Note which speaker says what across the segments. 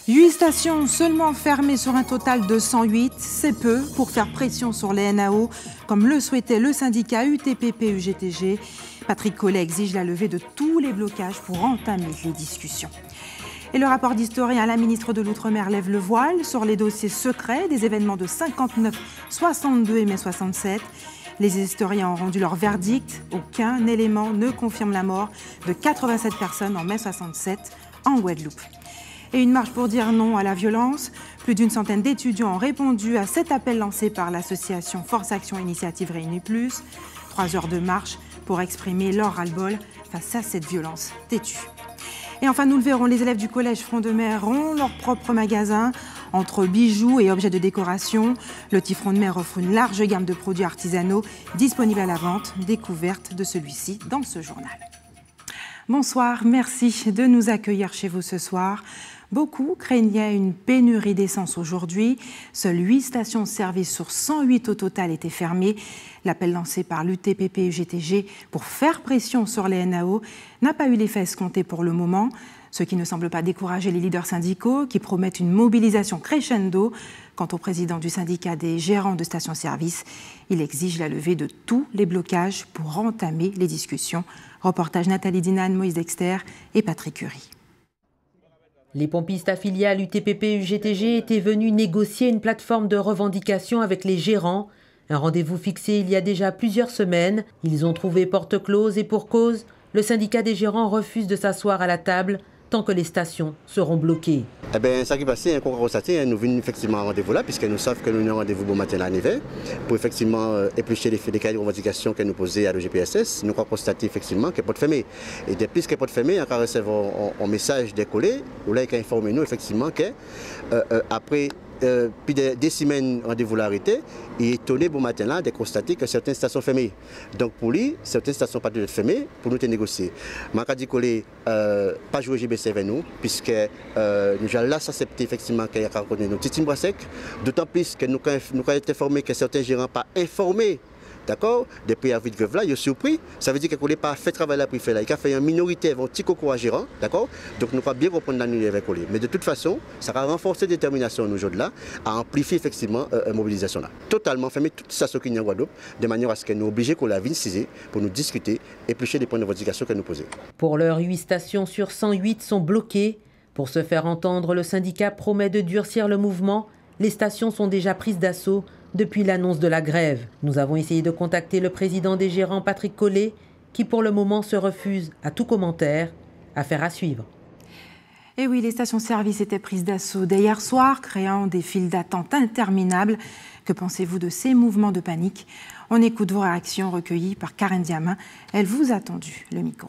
Speaker 1: 8 stations seulement fermées sur un total de 108, c'est peu pour faire pression sur les NAO, comme le souhaitait le syndicat UTPP-UGTG. Patrick Collet exige la levée de tous les blocages pour entamer les discussions. Et le rapport d'historien à la ministre de l'Outre-mer lève le voile sur les dossiers secrets des événements de 59, 62 et mai 67. Les historiens ont rendu leur verdict. Aucun élément ne confirme la mort de 87 personnes en mai 67 en Guadeloupe. Et une marche pour dire non à la violence. Plus d'une centaine d'étudiants ont répondu à cet appel lancé par l'association Force Action Initiative Réunie Plus. 3 heures de marche pour exprimer leur ras-le-bol face à cette violence têtue. Et enfin, nous le verrons, les élèves du collège Front de Mer ont leur propre magasin. Entre bijoux et objets de décoration, le petit Front de Mer offre une large gamme de produits artisanaux disponibles à la vente. Découverte de celui-ci dans ce journal. Bonsoir, merci de nous accueillir chez vous ce soir. Beaucoup craignaient une pénurie d'essence aujourd'hui. Seules 8 stations-service sur 108 au total étaient fermées. L'appel lancé par l'UTPP-UGTG pour faire pression sur les NAO n'a pas eu l'effet escompté pour le moment, ce qui ne semble pas décourager les leaders syndicaux qui promettent une mobilisation crescendo. Quant au président du syndicat des gérants de stations-service, il exige la levée de tous les blocages pour entamer les discussions. Reportage Nathalie Dinan, Moïse Dexter et Patrick Curie.
Speaker 2: Les pompistes affiliés à l'UTPP-UGTG étaient venus négocier une plateforme de revendication avec les gérants. Un rendez-vous fixé il y a déjà plusieurs semaines. Ils ont trouvé porte close et pour cause, le syndicat des gérants refuse de s'asseoir à la table tant que les stations seront bloquées.
Speaker 3: Eh bien, ça qui est passé, qu'on a constaté, nous venons effectivement à rendez-vous là, puisque nous savons que nous avons un rendez-vous bon matin à l'hiver, pour effectivement éplucher les cahiers de revendication que nous posons à l'OGPSS. Nous avons constaté effectivement qu'elle peut fermer. Et depuis qu'elle peut fermer, on a reçu un message des collègues, où là, il a informé nous effectivement qu'après puis des semaines rendez-vous l'arrêté, il est étonné bon matin là de constater que certaines stations sont fermées. Donc pour lui, certaines stations ne sont pas fermées pour nous négocier. Je dis que pas jouer GBC avec nous, puisque nous avons là accepté effectivement qu'il y a nos petits bras secs, d'autant plus que nous avons été informés que certains gérants pas informés. D'accord? Depuis avis de grève là, il est surpris. Ça veut dire qu'on n'a pas fait travail là pour faire là. Il a fait une minorité, un petit coco à gérant. D'accord? Donc nous pas bien reprendre la nuit avec lui. Mais de toute façon, ça va renforcer la détermination nous aujourd'hui là, à amplifier effectivement la mobilisation là. Totalement fermer toute station qui est en Guadeloupe, de manière à ce que nous obligés qu'on la vienne pour nous discuter, éplucher les points de revendication que nous posons.
Speaker 2: Pour l'heure, 8 stations sur 108 sont bloquées. Pour se faire entendre, le syndicat promet de durcir le mouvement. Les stations sont déjà prises d'assaut depuis l'annonce de la grève. Nous avons essayé de contacter le président des gérants, Patrick Collet, qui pour le moment se refuse à tout commentaire. Affaire à suivre.
Speaker 1: Et oui, les stations-service étaient prises d'assaut dès hier soir, créant des files d'attente interminables. Que pensez-vous de ces mouvements de panique? On écoute vos réactions recueillies par Karen Diamin. Elle vous a tendu le micro.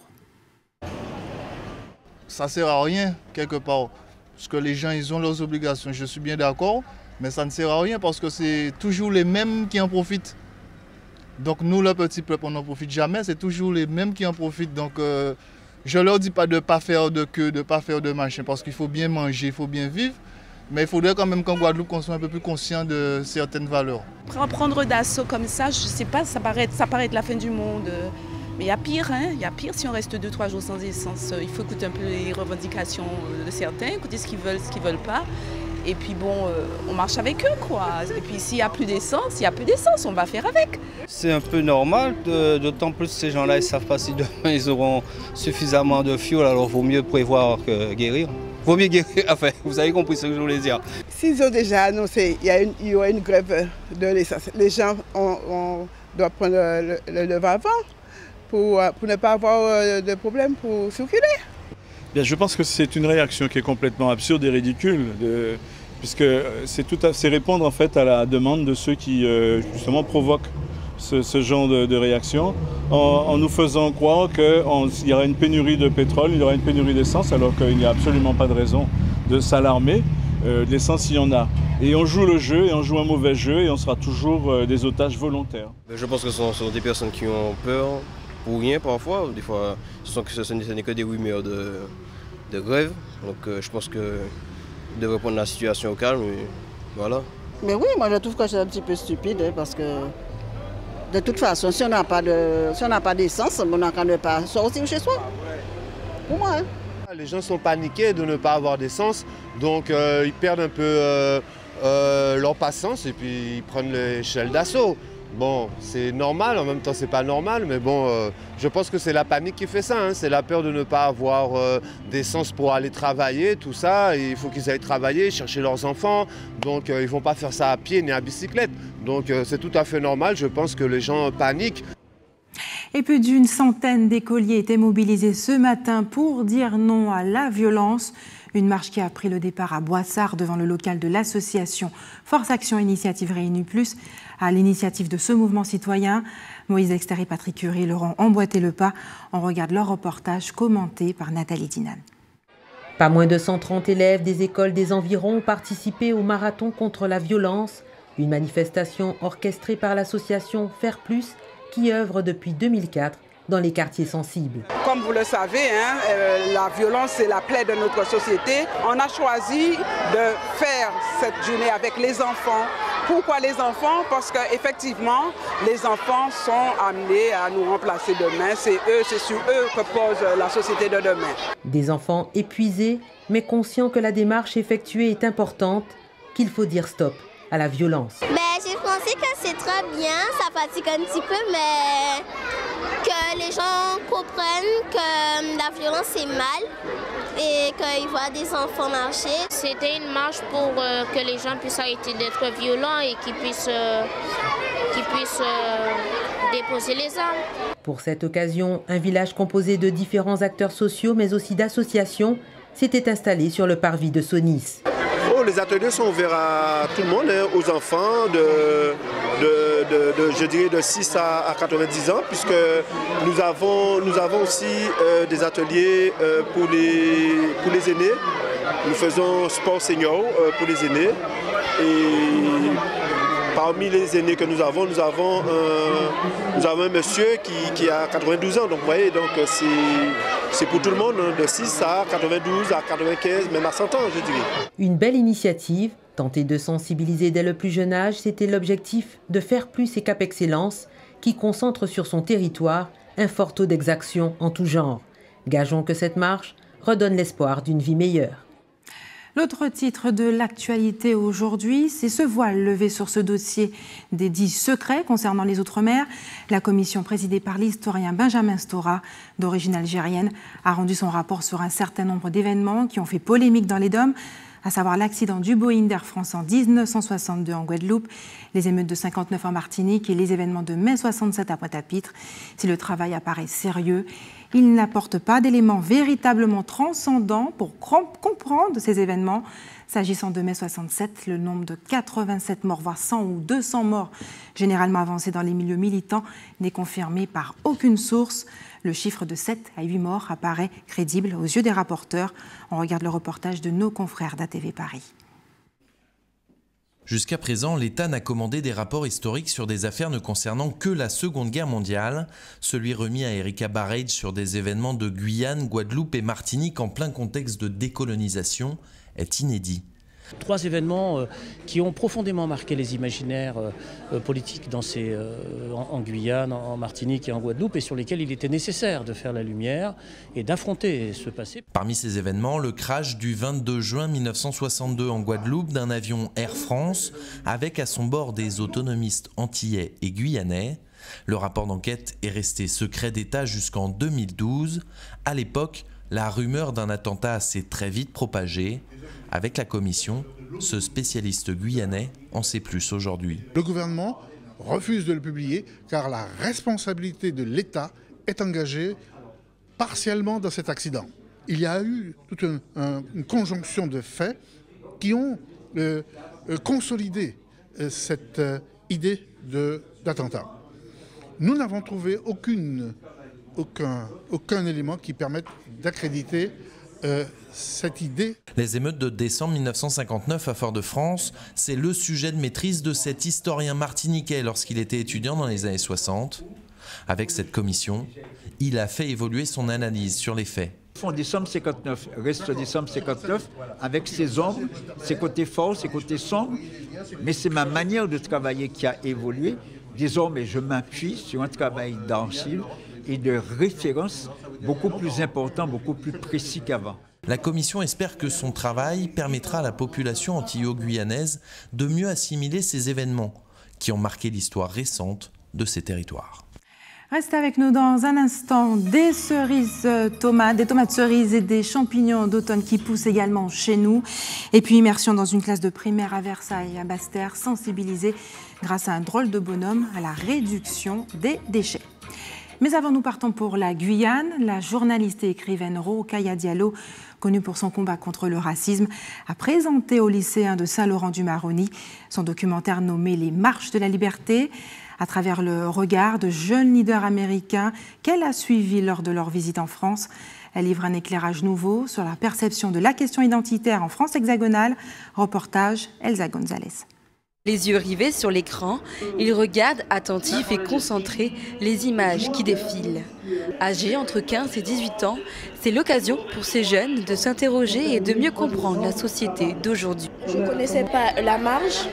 Speaker 4: Ça ne sert à rien, quelque part, parce que les gens, ils ont leurs obligations. Je suis bien d'accord. Mais ça ne sert à rien parce que c'est toujours les mêmes qui en profitent. Donc nous, le petit peuple, on n'en profite jamais. C'est toujours les mêmes qui en profitent. Donc je ne leur dis pas de ne pas faire de queue, de ne pas faire de machin, parce qu'il faut bien manger, il faut bien vivre. Mais il faudrait quand même qu'en Guadeloupe, qu'on soit un peu plus conscient de certaines valeurs.
Speaker 5: Prendre d'assaut comme ça, je ne sais pas, ça paraît être la fin du monde. Mais il y a pire, hein? Il y a pire si on reste 2-3 jours sans essence. Il faut écouter un peu les revendications de certains, écouter ce qu'ils veulent pas. Et puis bon, on marche avec eux, quoi. Et puis s'il n'y a plus d'essence, on va faire avec.
Speaker 6: C'est un peu normal, d'autant plus que ces gens-là, ils ne savent pas si demain ils auront suffisamment de fioul, alors il vaut mieux prévoir que guérir. Vaut mieux guérir, enfin, vous avez compris ce que je voulais dire.
Speaker 7: S'ils ont déjà annoncé qu'il y aura une grève de l'essence, les gens doivent prendre le devant pour ne pas avoir de problème pour circuler.
Speaker 8: Bien, je pense que c'est une réaction qui est complètement absurde et ridicule, puisque c'est répondre en fait à la demande de ceux qui justement provoquent ce genre de réaction, en nous faisant croire qu'il y aura une pénurie de pétrole, il y aura une pénurie d'essence, alors qu'il n'y a absolument pas de raison de s'alarmer. L'essence, il y en a. Et on joue le jeu, et on joue un mauvais jeu, et on sera toujours des otages volontaires.
Speaker 6: Je pense que ce sont des personnes qui ont peur pour rien parfois. Des fois, ce n'est que des rumeurs de grève. Donc je pense qu'ils devraient prendre la situation au calme. Et voilà.
Speaker 9: Mais oui, moi je trouve que c'est un petit peu stupide, hein, parce que de toute façon, si on n'a pas d'essence, on n'a qu'à ne pas sortir chez soi. Pour moi. Hein.
Speaker 10: Les gens sont paniqués de ne pas avoir d'essence, donc ils perdent un peu leur patience et puis ils prennent l'échelle d'assaut. Bon, c'est normal, en même temps c'est pas normal, mais bon, je pense que c'est la panique qui fait ça, hein. C'est la peur de ne pas avoir d'essence pour aller travailler, tout ça. Et il faut qu'ils aillent travailler, chercher leurs enfants, donc ils ne vont pas faire ça à pied ni à bicyclette. Donc c'est tout à fait normal, je pense que les gens paniquent.
Speaker 1: Et plus d'une centaine d'écoliers étaient mobilisés ce matin pour dire non à la violence. Une marche qui a pris le départ à Boissard devant le local de l'association Force Action Initiative Réunie Plus. À l'initiative de ce mouvement citoyen, Moïse Exter et Patrick Curie leur ont emboîté le pas. On regarde leur reportage commenté par Nathalie Dinan.
Speaker 2: Pas moins de 130 élèves des écoles des environs ont participé au marathon contre la violence. Une manifestation orchestrée par l'association Faire Plus qui œuvre depuis 2004 dans les quartiers sensibles.
Speaker 7: Comme vous le savez, la violence c'est la plaie de notre société. On a choisi de faire cette journée avec les enfants. Pourquoi les enfants? Parce qu'effectivement, les enfants sont amenés à nous remplacer demain. C'est sur eux que pose la société de demain.
Speaker 2: Des enfants épuisés, mais conscients que la démarche effectuée est importante, qu'il faut dire stop à la violence.
Speaker 11: J'ai pensé que c'est très bien, ça fatigue un petit peu, mais que les gens comprennent que la violence c'est mal et qu'ils voient des enfants marcher.
Speaker 12: C'était une marche pour que les gens puissent arrêter d'être violents et qu'ils puissent déposer les armes.
Speaker 2: Pour cette occasion, un village composé de différents acteurs sociaux mais aussi d'associations s'était installé sur le parvis de Sonis.
Speaker 13: Les ateliers sont ouverts à tout le monde, aux enfants je dirais de 6 à 90 ans, puisque nous avons aussi des ateliers pour les aînés. Nous faisons sport senior pour les aînés. Et parmi les aînés que nous avons un monsieur qui a 92 ans. Donc vous voyez, c'est pour tout le monde, de 6 à 92, à 95, même à 100 ans, je dirais.
Speaker 2: Une belle initiative, tenter de sensibiliser dès le plus jeune âge, c'était l'objectif de Faire Plus et Cap Excellence, qui concentre sur son territoire un fort taux d'exaction en tout genre. Gageons que cette marche redonne l'espoir d'une vie meilleure.
Speaker 1: L'autre titre de l'actualité aujourd'hui, c'est ce voile levé sur ce dossier des dits secrets concernant les Outre-mer. La commission présidée par l'historien Benjamin Stora, d'origine algérienne, a rendu son rapport sur un certain nombre d'événements qui ont fait polémique dans les DOM, à savoir l'accident du Boeing d'Air France en 1962 en Guadeloupe, les émeutes de 59 en Martinique et les événements de mai 67 à Pointe-à-Pitre. Si le travail apparaît sérieux, il n'apporte pas d'éléments véritablement transcendants pour comprendre ces événements. S'agissant de mai 67, le nombre de 87 morts, voire 100 ou 200 morts, généralement avancés dans les milieux militants, n'est confirmé par aucune source. Le chiffre de 7 à 8 morts apparaît crédible aux yeux des rapporteurs. On regarde le reportage de nos confrères d'ATV Paris.
Speaker 14: Jusqu'à présent, l'État n'a commandé des rapports historiques sur des affaires ne concernant que la Seconde Guerre mondiale. Celui remis à Erika Barrage sur des événements de Guyane, Guadeloupe et Martinique en plein contexte de décolonisation est inédit.
Speaker 15: 3 événements qui ont profondément marqué les imaginaires politiques en Guyane, en Martinique et en Guadeloupe, et sur lesquels il était nécessaire de faire la lumière et d'affronter ce passé.
Speaker 14: Parmi ces événements, le crash du 22 juin 1962 en Guadeloupe d'un avion Air France avec à son bord des autonomistes antillais et guyanais. Le rapport d'enquête est resté secret d'État jusqu'en 2012. À l'époque, la rumeur d'un attentat s'est très vite propagée. Avec la commission, ce spécialiste guyanais en sait plus aujourd'hui.
Speaker 16: Le gouvernement refuse de le publier car la responsabilité de l'État est engagée partiellement dans cet accident. Il y a eu toute une conjonction de faits qui ont consolidé cette idée d'attentat. Nous n'avons trouvé aucun élément qui permette d'accréditer cette idée.
Speaker 14: Les émeutes de décembre 1959 à Fort-de-France, c'est le sujet de maîtrise de cet historien martiniquais lorsqu'il était étudiant dans les années 60. Avec cette commission, il a fait évoluer son analyse sur les faits.
Speaker 17: En décembre 59, reste décembre 59, avec ses ombres, ses côtés forts, ses côtés sombres, mais c'est ma manière de travailler qui a évolué. Désormais, je m'appuie sur un travail d'archives et de référence beaucoup plus important, beaucoup plus précis qu'avant.
Speaker 14: La commission espère que son travail permettra à la population antillo-guyanaise de mieux assimiler ces événements qui ont marqué l'histoire récente de ces territoires.
Speaker 1: Restez avec nous dans un instant. Des cerises tomates, des tomates cerises et des champignons d'automne qui poussent également chez nous. Et puis immersion dans une classe de primaire à Versailles, à Basse-Terre, sensibilisée grâce à un drôle de bonhomme à la réduction des déchets. Mais avant, nous partons pour la Guyane. La journaliste et écrivaine Rokhaya Diallo, connue pour son combat contre le racisme, a présenté aux lycéens de Saint-Laurent-du-Maroni son documentaire nommé « Les Marches de la Liberté ». À travers le regard de jeunes leaders américains qu'elle a suivis lors de leur visite en France. Elle livre un éclairage nouveau sur la perception de la question identitaire en France hexagonale. Reportage Elsa Gonzalez.
Speaker 18: Les yeux rivés sur l'écran, il regarde attentif et concentré les images qui défilent. Âgés entre 15 et 18 ans, c'est l'occasion pour ces jeunes de s'interroger et de mieux comprendre la société d'aujourd'hui.
Speaker 19: Je ne connaissais pas la marge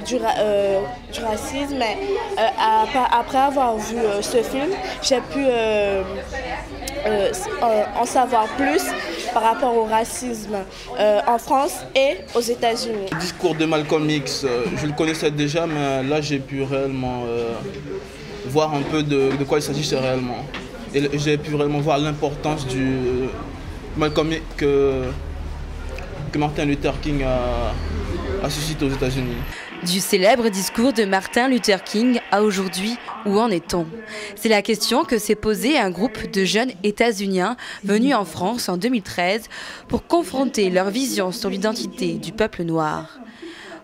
Speaker 19: du racisme, mais après avoir vu ce film, j'ai pu en savoir plus par rapport au racisme en France et aux États-Unis.
Speaker 20: Le discours de Malcolm X, je le connaissais déjà, mais là j'ai pu réellement voir un peu de quoi il s'agissait réellement. Et j'ai pu réellement voir l'importance du Malcolm X que Martin Luther King a suscité aux États-Unis.
Speaker 18: Du célèbre discours de Martin Luther King à aujourd'hui, où en est-on? C'est la question que s'est posée un groupe de jeunes États-Uniens venus en France en 2013 pour confronter leur vision sur l'identité du peuple noir.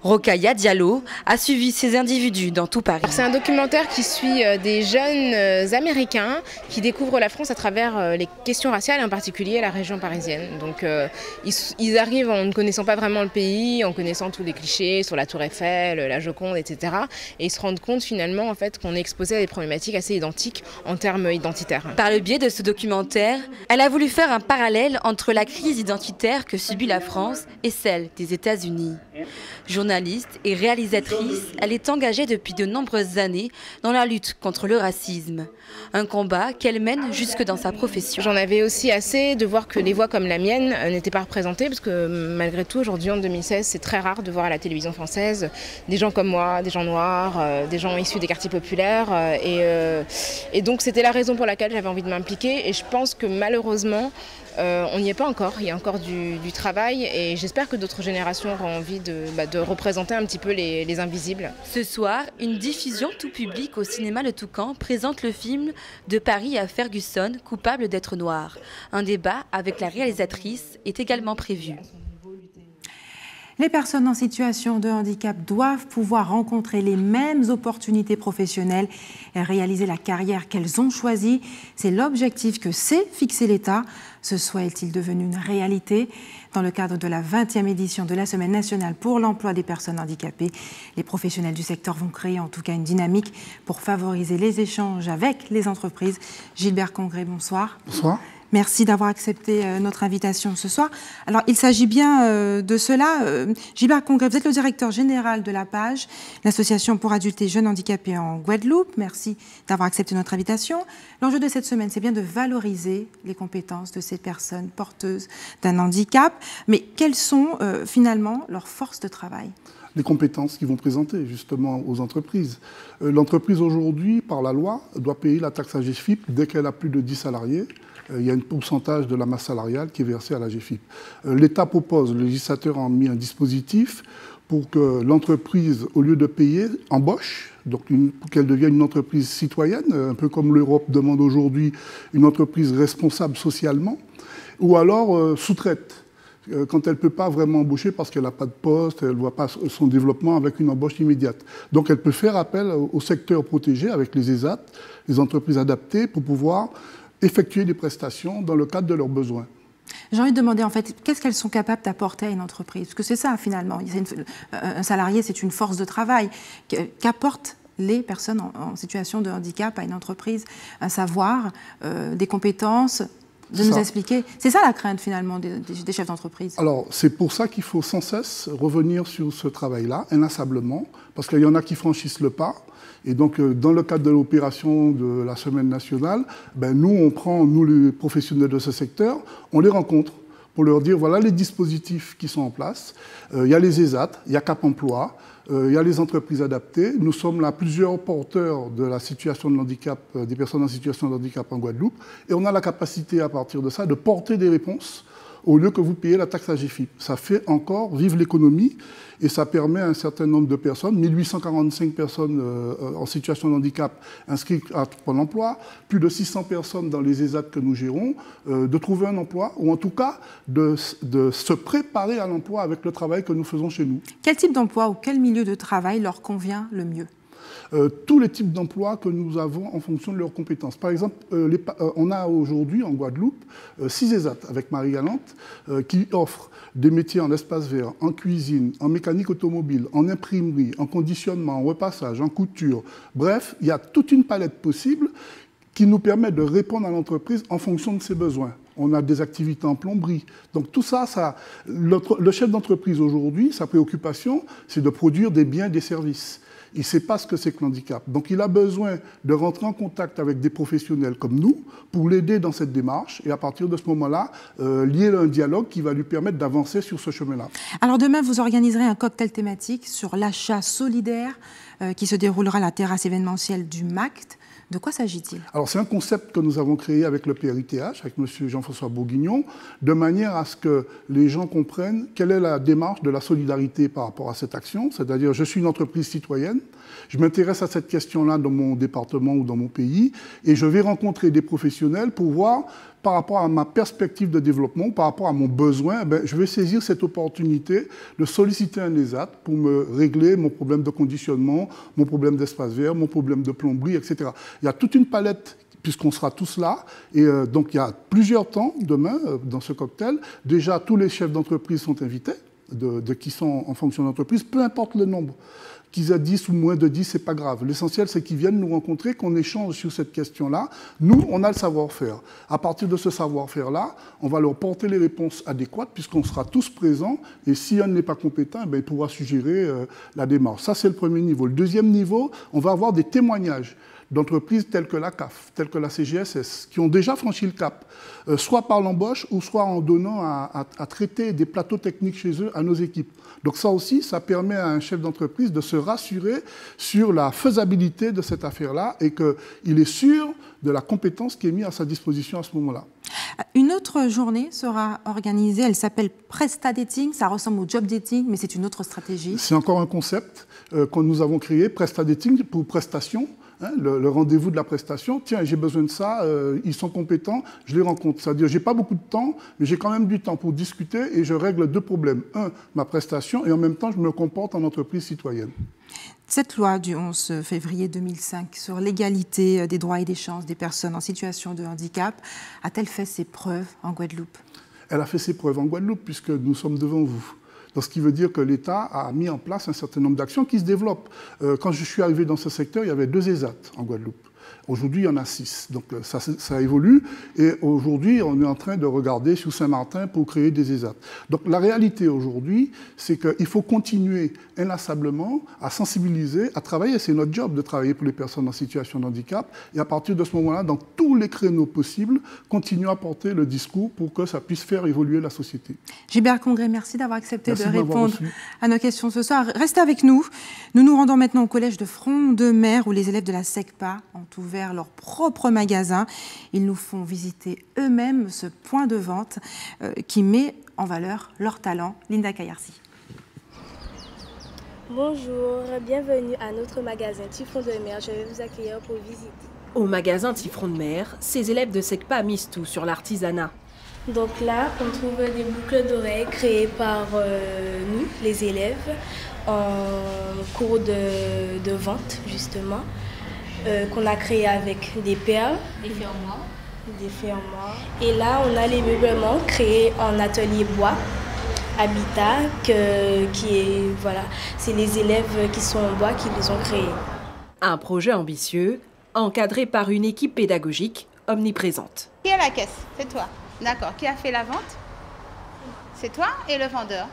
Speaker 18: Rokhaya Diallo a suivi ces individus dans tout Paris.
Speaker 21: C'est un documentaire qui suit des jeunes Américains qui découvrent la France à travers les questions raciales, en particulier la région parisienne. Donc ils arrivent en ne connaissant pas vraiment le pays, en connaissant tous les clichés sur la Tour Eiffel, la Joconde, etc. Et ils se rendent compte finalement en fait, qu'on est exposé à des problématiques assez identiques en termes identitaires.
Speaker 18: Par le biais de ce documentaire, elle a voulu faire un parallèle entre la crise identitaire que subit la France et celle des États-Unis. Journaliste et réalisatrice, elle est engagée depuis de nombreuses années dans la lutte contre le racisme. Un combat qu'elle mène jusque dans sa profession.
Speaker 21: J'en avais aussi assez de voir que les voix comme la mienne n'étaient pas représentées, parce que malgré tout, aujourd'hui en 2016, c'est très rare de voir à la télévision française des gens comme moi, des gens noirs, des gens issus des quartiers populaires. Et donc c'était la raison pour laquelle j'avais envie de m'impliquer. Et je pense que malheureusement, on n'y est pas encore, il y a encore du travail et j'espère que d'autres générations auront envie de représenter un petit peu les invisibles.
Speaker 18: Ce soir, une diffusion tout public au cinéma Le Toucan présente le film De Paris à Ferguson, coupable d'être noir. Un débat avec la réalisatrice est également prévu.
Speaker 1: Les personnes en situation de handicap doivent pouvoir rencontrer les mêmes opportunités professionnelles et réaliser la carrière qu'elles ont choisie. C'est l'objectif que s'est fixé l'État. Ce souhait est-il devenu une réalité? Dans le cadre de la 20e édition de la Semaine nationale pour l'emploi des personnes handicapées, les professionnels du secteur vont créer en tout cas une dynamique pour favoriser les échanges avec les entreprises. Gilbert Congré, bonsoir.
Speaker 16: Bonsoir.
Speaker 1: Merci d'avoir accepté notre invitation ce soir. Alors, il s'agit bien de cela. Gilbert Congré, vous êtes le directeur général de la PAGE, l'association pour adultes et jeunes handicapés en Guadeloupe. Merci d'avoir accepté notre invitation. L'enjeu de cette semaine, c'est bien de valoriser les compétences de ces personnes porteuses d'un handicap. Mais quelles sont finalement leurs forces de travail ?
Speaker 16: Les compétences qu'ils vont présenter justement aux entreprises. L'entreprise aujourd'hui, par la loi, doit payer la taxe AGFIP dès qu'elle a plus de 10 salariés. Il y a un pourcentage de la masse salariale qui est versée à la GFIP. L'État propose, le législateur a mis un dispositif pour que l'entreprise, au lieu de payer, embauche, donc pour qu'elle devienne une entreprise citoyenne, un peu comme l'Europe demande aujourd'hui une entreprise responsable socialement, ou alors sous-traite. Quand elle ne peut pas vraiment embaucher parce qu'elle n'a pas de poste, elle ne voit pas son développement avec une embauche immédiate. Donc elle peut faire appel au secteur protégé avec les ESAT, les entreprises adaptées, pour pouvoir effectuer des prestations dans le cadre de leurs besoins.
Speaker 1: J'ai envie de demander en fait, qu'est-ce qu'elles sont capables d'apporter à une entreprise? Parce que c'est ça finalement, un salarié c'est une force de travail. Qu'apportent les personnes en situation de handicap à une entreprise? Un savoir, des compétences, de nous expliquer. C'est ça la crainte finalement des chefs d'entreprise.
Speaker 16: Alors c'est pour ça qu'il faut sans cesse revenir sur ce travail-là, inlassablement, parce qu'il y en a qui franchissent le pas. Et donc, dans le cadre de l'opération de la Semaine nationale, nous, on prend, nous, les professionnels de ce secteur, on les rencontre
Speaker 3: pour leur dire voilà les dispositifs qui sont en place. Il y a les ESAT, il y a Cap Emploi, il y a les entreprises adaptées. Nous sommes là plusieurs porteurs de la situation de handicap, des personnes en situation de handicap en Guadeloupe, et on a la capacité à partir de ça de porter des réponses au lieu que vous payez la taxe AGFIP. Ça fait encore vivre l'économie et ça permet à un certain nombre de personnes, 1845 personnes en situation de handicap inscrites à Pôle emploi, plus de 600 personnes dans les ESAT que nous gérons, de trouver un emploi ou en tout cas de se préparer à l'emploi avec le travail que nous faisons chez nous.
Speaker 1: Quel type d'emploi ou quel milieu de travail leur convient le mieux ?
Speaker 3: Tous les types d'emplois que nous avons en fonction de leurs compétences. Par exemple, on a aujourd'hui en Guadeloupe 6 ESAT avec Marie-Galante qui offrent des métiers en espace vert, en cuisine, en mécanique automobile, en imprimerie, en conditionnement, en repassage, en couture. Bref, il y a toute une palette possible qui nous permet de répondre à l'entreprise en fonction de ses besoins. On a des activités en plomberie. Donc tout ça, le chef d'entreprise aujourd'hui, sa préoccupation, c'est de produire des biens et des services. Il ne sait pas ce que c'est que l'handicap. Donc il a besoin de rentrer en contact avec des professionnels comme nous pour l'aider dans cette démarche et à partir de ce moment-là, lier un dialogue qui va lui permettre d'avancer sur ce chemin-là.
Speaker 1: Alors demain, vous organiserez un cocktail thématique sur l'achat solidaire qui se déroulera à la terrasse événementielle du MACT. De quoi s'agit-il?
Speaker 3: Alors c'est un concept que nous avons créé avec le PRITH, avec M. Jean-François Bourguignon, de manière à ce que les gens comprennent quelle est la démarche de la solidarité par rapport à cette action. C'est-à-dire, je suis une entreprise citoyenne, je m'intéresse à cette question-là dans mon département ou dans mon pays, et je vais rencontrer des professionnels pour voir, par rapport à ma perspective de développement, par rapport à mon besoin, je vais saisir cette opportunité de solliciter un ESAT pour me régler mon problème de conditionnement, mon problème d'espace vert, mon problème de plomberie, etc. Il y a toute une palette, puisqu'on sera tous là, et donc il y a plusieurs temps demain dans ce cocktail. Déjà, tous les chefs d'entreprise sont invités, qui sont en fonction d'entreprise, peu importe le nombre. Qu'ils aient 10 ou moins de 10, ce n'est pas grave. L'essentiel, c'est qu'ils viennent nous rencontrer, qu'on échange sur cette question-là. Nous, on a le savoir-faire. À partir de ce savoir-faire-là, on va leur porter les réponses adéquates, puisqu'on sera tous présents. Et si un n'est pas compétent, il pourra suggérer la démarche. Ça, c'est le premier niveau. Le deuxième niveau, on va avoir des témoignages d'entreprises telles que la CAF, telles que la CGSS, qui ont déjà franchi le cap, soit par l'embauche ou soit en donnant à traiter des plateaux techniques chez eux à nos équipes. Donc ça aussi, ça permet à un chef d'entreprise de se rassurer sur la faisabilité de cette affaire-là et qu'il est sûr de la compétence qui est mise à sa disposition à ce moment-là.
Speaker 1: Une autre journée sera organisée, elle s'appelle Presta Dating, ça ressemble au job dating, mais c'est une autre stratégie.
Speaker 3: C'est encore un concept que nous avons créé, Presta Dating pour prestation. Hein, le rendez-vous de la prestation, tiens, j'ai besoin de ça, ils sont compétents, je les rencontre. C'est-à-dire, j'ai pas beaucoup de temps, mais j'ai quand même du temps pour discuter et je règle deux problèmes. Un, ma prestation, et en même temps, je me comporte en entreprise citoyenne.
Speaker 1: Cette loi du 11 février 2005 sur l'égalité des droits et des chances des personnes en situation de handicap a-t-elle fait ses preuves en Guadeloupe?
Speaker 3: Elle a fait ses preuves en Guadeloupe puisque nous sommes devant vous. Donc, ce qui veut dire que l'État a mis en place un certain nombre d'actions qui se développent. Quand je suis arrivé dans ce secteur, il y avait 2 ESAT en Guadeloupe. Aujourd'hui, il y en a 6. Donc ça évolue. Et aujourd'hui, on est en train de regarder sur Saint-Martin pour créer des ESAT. Donc la réalité aujourd'hui, c'est qu'il faut continuer inlassablement à sensibiliser, à travailler. C'est notre job de travailler pour les personnes en situation de handicap. Et à partir de ce moment-là, dans tous les créneaux possibles, continuer à porter le discours pour que ça puisse faire évoluer la société.
Speaker 1: Gilbert Congré, merci d'avoir accepté de répondre à nos questions ce soir. Restez avec nous. Nous nous rendons maintenant au collège de Front-de-Mer où les élèves de la SECPA ont ouvert leur propre magasin. Ils nous font visiter eux-mêmes ce point de vente qui met en valeur leur talent. Linda Kayarsi.
Speaker 22: Bonjour, bienvenue à notre magasin Front-de-Mer. Je vais vous accueillir pour visiter.
Speaker 23: Au magasin Front-de-Mer, ces élèves de SECPA misent tout sur l'artisanat.
Speaker 22: Donc là, on trouve des boucles d'oreilles créées par nous, les élèves, en cours de vente, justement. Qu'on a créé avec des perles, des fermoirs. Et là, on a les meublements créés en atelier bois, habitat, c'est les élèves qui sont en bois qui les ont créés.
Speaker 23: Un projet ambitieux, encadré par une équipe pédagogique omniprésente.
Speaker 24: Qui est à la caisse? C'est toi. D'accord. Qui a fait la vente? C'est toi et le vendeur.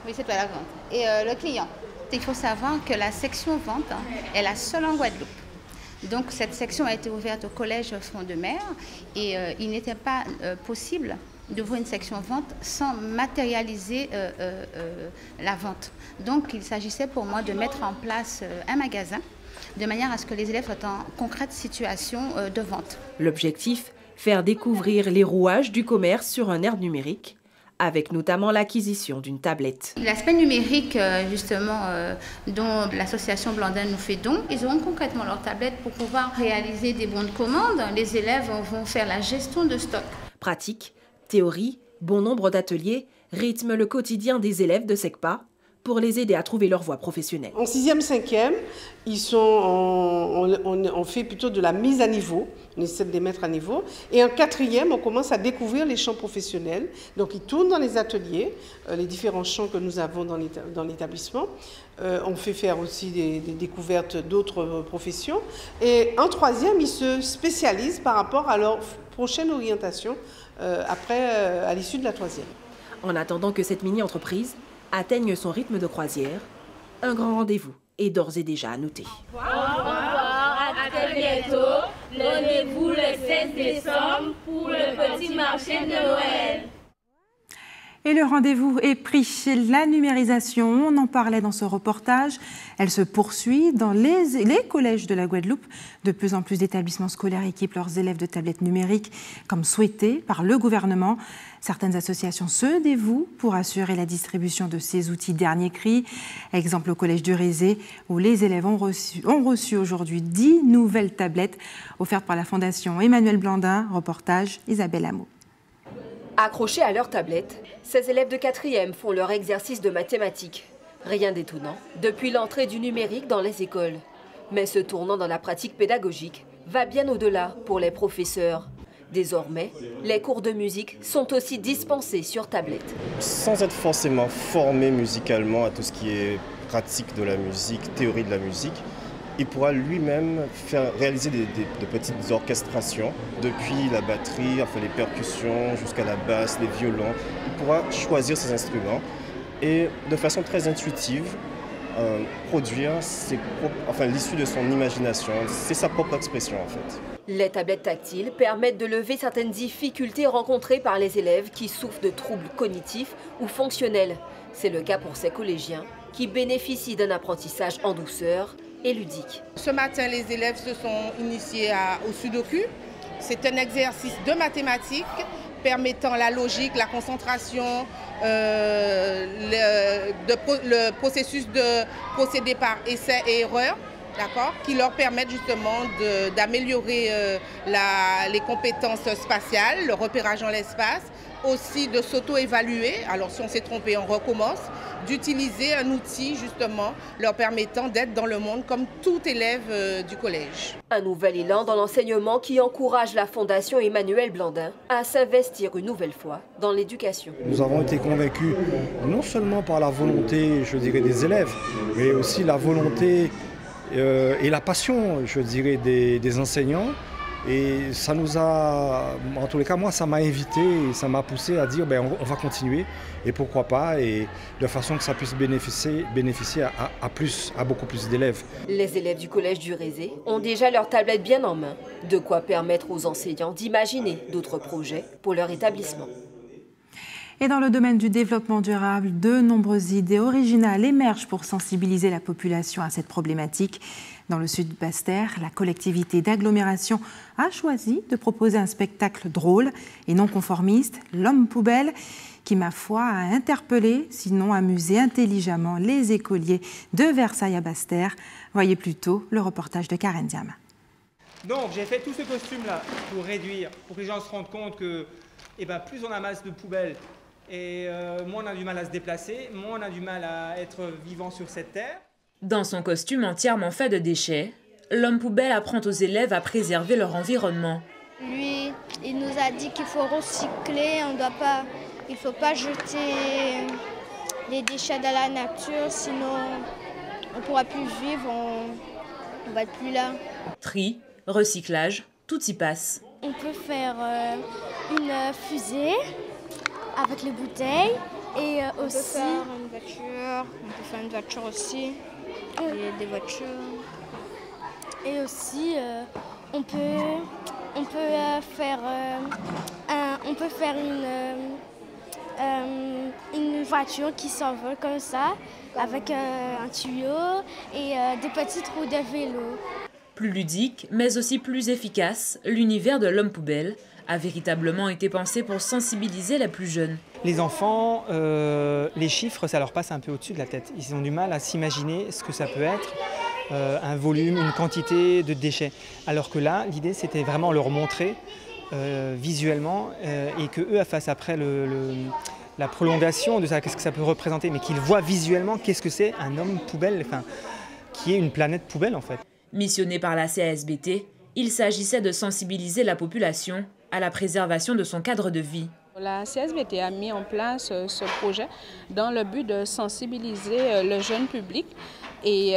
Speaker 24: Oui, c'est toi la vente. Et le client. Il faut savoir que la section vente est la seule en Guadeloupe. Donc cette section a été ouverte au collège Front-de-Mer et il n'était pas possible d'ouvrir une section vente sans matérialiser la vente. Donc il s'agissait pour moi de mettre en place un magasin de manière à ce que les élèves soient en concrète situation de vente.
Speaker 23: L'objectif, faire découvrir les rouages du commerce sur un ère numérique, avec notamment l'acquisition d'une tablette.
Speaker 24: L'aspect numérique, justement, dont l'association Blandin nous fait don, ils auront concrètement leur tablette pour pouvoir réaliser des bons de commande. Les élèves vont faire la gestion de stock.
Speaker 23: Pratique, théorie, bon nombre d'ateliers rythment le quotidien des élèves de SECPA pour les aider à trouver leur voie professionnelle.
Speaker 4: En 6e, 5e, on fait plutôt de la mise à niveau, on essaie de les mettre à niveau. Et en 4e, on commence à découvrir les champs professionnels. Donc ils tournent dans les ateliers, les différents champs que nous avons dans l'établissement. On fait faire aussi des découvertes d'autres professions. Et en 3e, ils se spécialisent par rapport à leur prochaine orientation à l'issue de la 3e.
Speaker 23: En attendant que cette mini-entreprise atteigne son rythme de croisière, un grand rendez-vous est d'ores et déjà à noter.
Speaker 12: Au revoir, à très bientôt. Rendez-vous le 16 décembre pour le petit marché de Noël.
Speaker 1: Et le rendez-vous est pris. La numérisation, on en parlait dans ce reportage, elle se poursuit dans les collèges de la Guadeloupe. De plus en plus d'établissements scolaires équipent leurs élèves de tablettes numériques comme souhaité par le gouvernement. Certaines associations se dévouent pour assurer la distribution de ces outils dernier cri. Exemple au collège du Rézé où les élèves ont reçu aujourd'hui 10 nouvelles tablettes offertes par la Fondation Emmanuel Blandin. Reportage Isabelle Hameau.
Speaker 5: Accrochés à leur tablette, ces élèves de 4e font leur exercice de mathématiques. Rien d'étonnant depuis l'entrée du numérique dans les écoles. Mais ce tournant dans la pratique pédagogique va bien au-delà pour les professeurs. Désormais, les cours de musique sont aussi dispensés sur tablette.
Speaker 6: Sans être forcément formé musicalement à tout ce qui est pratique de la musique, théorie de la musique, il pourra lui-même réaliser de petites orchestrations, depuis la batterie, enfin les percussions, jusqu'à la basse, les violons. Il pourra choisir ses instruments et de façon très intuitive, produire l'issue de son imagination. C'est sa propre expression en fait.
Speaker 5: Les tablettes tactiles permettent de lever certaines difficultés rencontrées par les élèves qui souffrent de troubles cognitifs ou fonctionnels. C'est le cas pour ces collégiens qui bénéficient d'un apprentissage en douceur et ludique.
Speaker 8: Ce matin, les élèves se sont initiés au Sudoku. C'est un exercice de mathématiques permettant la logique, la concentration, le processus de procéder par essai et erreur, qui leur permettent justement d'améliorer les compétences spatiales, le repérage dans l'espace, aussi de s'auto-évaluer. Alors si on s'est trompé, on recommence. D'utiliser un outil justement leur permettant d'être dans le monde comme tout élève du collège.
Speaker 5: Un nouvel élan dans l'enseignement qui encourage la Fondation Emmanuel Blandin à s'investir une nouvelle fois dans l'éducation.
Speaker 25: Nous avons été convaincus non seulement par la volonté, je dirais, des élèves, mais aussi la volonté et la passion, je dirais, des enseignants. Et ça nous a, en tous les cas, moi, ça m'a invité et ça m'a poussé à dire on va continuer et pourquoi pas, et de façon que ça puisse bénéficier à beaucoup plus d'élèves.
Speaker 5: Les élèves du collège du Rézé ont déjà leur tablette bien en main, de quoi permettre aux enseignants d'imaginer d'autres projets pour leur établissement.
Speaker 1: Et dans le domaine du développement durable, de nombreuses idées originales émergent pour sensibiliser la population à cette problématique. Dans le sud de Basse-Terre, la collectivité d'agglomération a choisi de proposer un spectacle drôle et non conformiste, l'homme poubelle, qui, ma foi, a interpellé, sinon amusé intelligemment les écoliers de Versailles à Basse-Terre. Voyez plutôt le reportage de Karen Diam.
Speaker 26: Donc j'ai fait tout ce costume-là pour réduire, pour que les gens se rendent compte que plus on amasse de poubelles, et moins on a du mal à se déplacer, moins on a du mal à être vivant sur cette terre.
Speaker 27: Dans son costume entièrement fait de déchets, l'homme poubelle apprend aux élèves à préserver leur environnement.
Speaker 11: Lui, il nous a dit qu'il faut recycler, il ne faut pas jeter les déchets dans la nature, sinon on ne pourra plus vivre, on ne va être plus là.
Speaker 27: Tri, recyclage, tout y passe.
Speaker 11: On peut faire une fusée avec les bouteilles et aussi
Speaker 22: on peut faire une voiture aussi, et des voitures.
Speaker 11: Et aussi on peut faire on peut faire une voiture qui s'envole comme ça, avec un tuyau et des petites roues de vélo.
Speaker 27: Plus ludique, mais aussi plus efficace, l'univers de l'homme poubelle a véritablement été pensé pour sensibiliser les plus jeunes.
Speaker 26: Les enfants, les chiffres, ça leur passe un peu au-dessus de la tête. Ils ont du mal à s'imaginer ce que ça peut être, un volume, une quantité de déchets. Alors que là, l'idée, c'était vraiment leur montrer visuellement et qu'eux fassent après la prolongation de ça, qu'est-ce que ça peut représenter, mais qu'ils voient visuellement qu'est-ce que c'est un homme poubelle, enfin, qui est une planète poubelle en fait.
Speaker 27: Missionné par la CASBT, il s'agissait de sensibiliser la population à la préservation de son cadre de vie.
Speaker 2: La CSBT a mis en place ce projet dans le but de sensibiliser le jeune public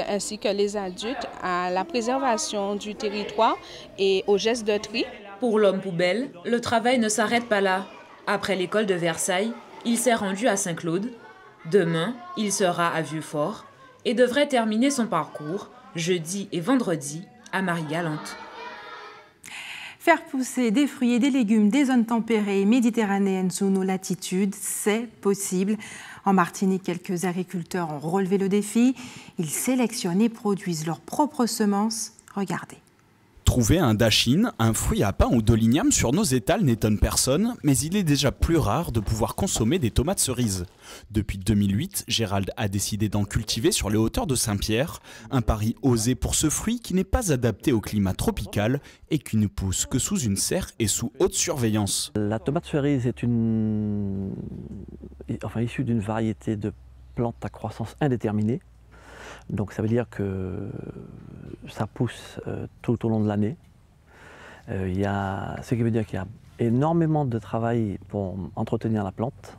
Speaker 2: ainsi que les adultes à la préservation du territoire et aux gestes de tri.
Speaker 27: Pour l'homme poubelle, le travail ne s'arrête pas là. Après l'école de Versailles, il s'est rendu à Saint-Claude. Demain, il sera à Vieux-Fort et devrait terminer son parcours jeudi et vendredi à Marie-Galante.
Speaker 1: Faire pousser des fruits et des légumes des zones tempérées méditerranéennes sous nos latitudes, c'est possible. En Martinique, quelques agriculteurs ont relevé le défi. Ils sélectionnent et produisent leurs propres semences. Regardez.
Speaker 7: Trouver un dachine, un fruit à pain ou de l'igname sur nos étals n'étonne personne, mais il est déjà plus rare de pouvoir consommer des tomates cerises. Depuis 2008, Gérald a décidé d'en cultiver sur les hauteurs de Saint-Pierre, un pari osé pour ce fruit qui n'est pas adapté au climat tropical et qui ne pousse que sous une serre et sous haute surveillance.
Speaker 9: La tomate cerise est issue d'une variété de plantes à croissance indéterminée. Donc ça veut dire que ça pousse tout au long de l'année. Ce qui veut dire qu'il y a énormément de travail pour entretenir la plante,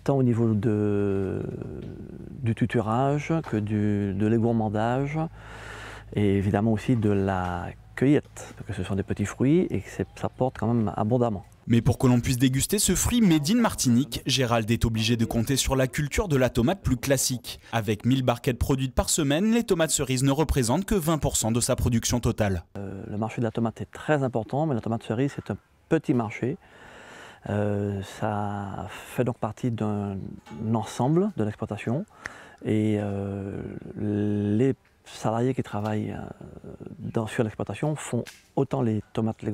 Speaker 9: tant au niveau du tuturage que de l'égourmandage et évidemment aussi de la cueillette, parce que ce sont des petits fruits et que ça porte quand même abondamment.
Speaker 7: Mais pour que l'on puisse déguster ce fruit made in Martinique, Gérald est obligé de compter sur la culture de la tomate plus classique. Avec 1000 barquettes produites par semaine, les tomates cerises ne représentent que 20% de sa production totale.
Speaker 9: Le marché de la tomate est très important, mais la tomate cerise c'est un petit marché. Ça fait donc partie d'un ensemble de l'exploitation et les salariés qui travaillent sur l'exploitation font autant les tomates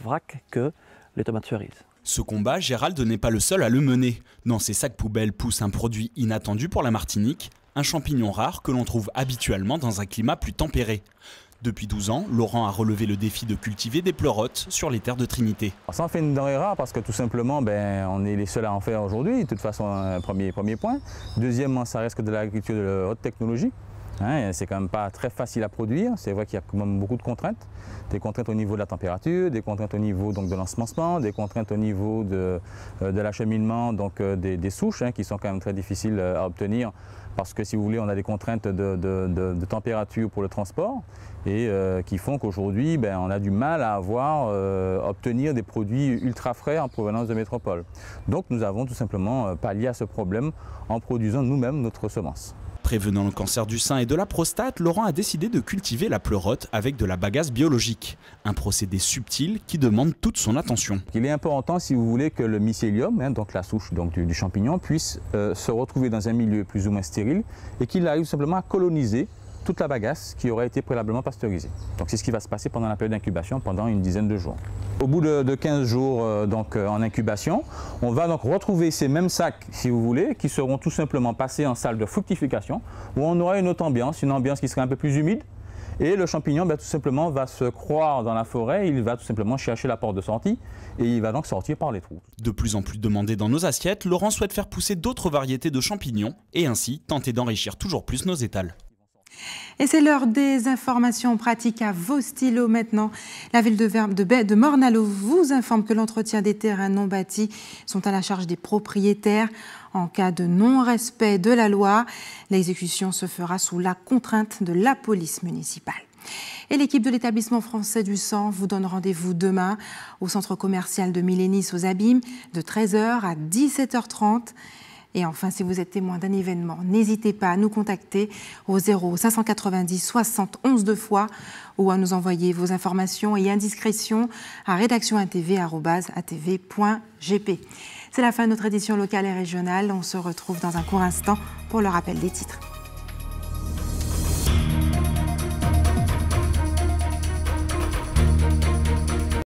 Speaker 9: vrac que les tomates cerises.
Speaker 7: Ce combat, Gérald n'est pas le seul à le mener. Dans ses sacs poubelles pousse un produit inattendu pour la Martinique, un champignon rare que l'on trouve habituellement dans un climat plus tempéré. Depuis 12 ans, Laurent a relevé le défi de cultiver des pleurotes sur les terres de Trinité.
Speaker 10: Ça en fait une denrée rare parce que tout simplement, on est les seuls à en faire aujourd'hui, de toute façon, un premier point. Deuxièmement, ça reste que de l'agriculture de haute technologie. C'est quand même pas très facile à produire, c'est vrai qu'il y a quand même beaucoup de contraintes. Des contraintes au niveau de la température, des contraintes au niveau donc, de l'ensemencement, des contraintes au niveau de l'acheminement des souches qui sont quand même très difficiles à obtenir parce que si vous voulez on a des contraintes de température pour le transport et qui font qu'aujourd'hui on a du mal à obtenir des produits ultra frais en provenance de métropole. Donc nous avons tout simplement pallié à ce problème en produisant nous-mêmes notre semence.
Speaker 7: Prévenant le cancer du sein et de la prostate, Laurent a décidé de cultiver la pleurote avec de la bagasse biologique. Un procédé subtil qui demande toute son attention.
Speaker 10: Il est important, si vous voulez, que le mycélium, donc la souche du champignon, puisse se retrouver dans un milieu plus ou moins stérile et qu'il arrive simplement à coloniser toute la bagasse qui aurait été préalablement pasteurisée. Donc c'est ce qui va se passer pendant la période d'incubation, pendant une dizaine de jours. Au bout de 15 jours en incubation, on va donc retrouver ces mêmes sacs, si vous voulez, qui seront tout simplement passés en salle de fructification, où on aura une autre ambiance, une ambiance qui serait un peu plus humide. Et le champignon tout simplement va se croire dans la forêt, il va tout simplement chercher la porte de sortie et il va donc sortir par les trous.
Speaker 7: De plus en plus demandé dans nos assiettes, Laurent souhaite faire pousser d'autres variétés de champignons et ainsi tenter d'enrichir toujours plus nos étals.
Speaker 1: Et c'est l'heure des informations pratiques à vos stylos maintenant. La ville de Morne-à-l'Eau vous informe que l'entretien des terrains non bâtis sont à la charge des propriétaires. En cas de non-respect de la loi, l'exécution se fera sous la contrainte de la police municipale. Et l'équipe de l'établissement français du sang vous donne rendez-vous demain au centre commercial de Milénis aux Abîmes de 13h à 17h30. Et enfin, si vous êtes témoin d'un événement, n'hésitez pas à nous contacter au 0 590 60 11 2 fois ou à nous envoyer vos informations et indiscrétions à rédaction.atv.gp. C'est la fin de notre édition locale et régionale. On se retrouve dans un court instant pour le rappel des titres.